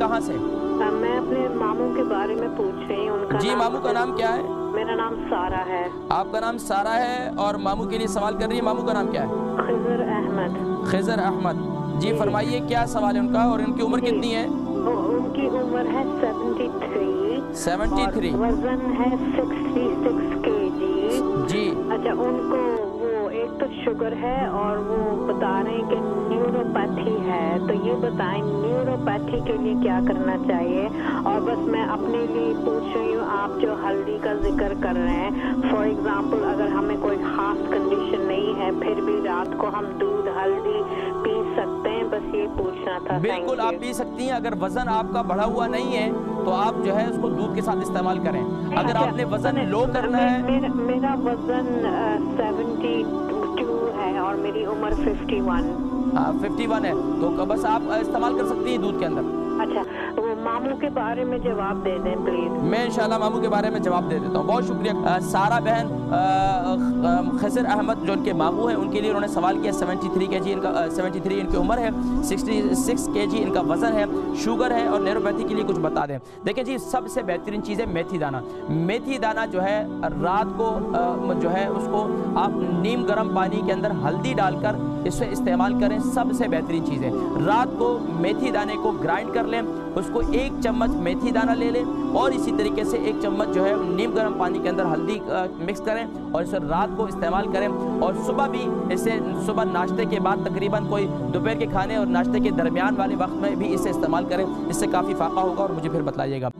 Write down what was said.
कहाँ से? मैं अपने मामू के बारे में पूछ रही हूँ। उनका जी, मामू का नाम क्या है? मेरा नाम सारा है। आपका नाम सारा है और मामू के लिए सवाल कर रही है। मामू का नाम क्या है? खिजर अहमद। खिजर अहमद जी, फरमाइए क्या सवाल है उनका और उनकी उम्र कितनी है? उनकी उम्र है 73। वजन है 66 kg जी। अच्छा, उनको वो एक तो शुगर है और वो बता रहे हैं कि न्यूरोपैथी है, तो ये बताएं न्यूरोपैथी के लिए क्या करना चाहिए। और बस मैं अपने लिए पूछ रही हूँ, आप जो हल्दी का जिक्र कर रहे हैं, फॉर एग्जांपल अगर हमें कोई खास कंडीशन नहीं है फिर भी रात को हम दूध हल्दी पी सकते हैं? बस ये पूछना था। बिल्कुल आप पी सकती हैं। अगर वजन आपका बढ़ा हुआ नहीं है तो आप जो है उसको दूध के साथ इस्तेमाल करें। अगर आपने वजन लो करना है, मेरा वजन 72 है और मेरी उम्र 51। हाँ 51 है, तो बस आप इस्तेमाल कर सकती हैं दूध के अंदर। अच्छा, वो मामू के बारे में जवाब दे दें प्लीज। मैं इंशाल्लाह मामू के बारे में जवाब दे देता हूँ। बहुत शुक्रिया सारा बहन। खिजर अहमद जो उनके मामू हैं उनके लिए उन्होंने सवाल किया। 73 kg इनका 73 इनकी उम्र है, 66 kg इनका वजन है, शुगर है और न्यूरोपैथी के लिए कुछ बता दें। देखिए जी, सबसे बेहतरीन चीज़ है मेथी दाना। मेथी दाना जो है रात को जो है उसको आप नीम गर्म पानी के अंदर हल्दी डालकर इसे इस्तेमाल करें। सबसे बेहतरीन चीज़ है, रात को मेथी दाने को ग्राइंड कर लें, उसको 1 चम्मच मेथी दाना ले लें और इसी तरीके से 1 चम्मच जो है नीम गर्म पानी के अंदर हल्दी मिक्स करें और इसे रात को इस्तेमाल करें। और सुबह भी इसे सुबह नाश्ते के बाद तकरीबन कोई दोपहर के खाने और नाश्ते के दरमियान वाले वक्त में भी इसे इस्तेमाल करें। इससे काफ़ी फ़ायदा होगा और मुझे फिर बताइएगा।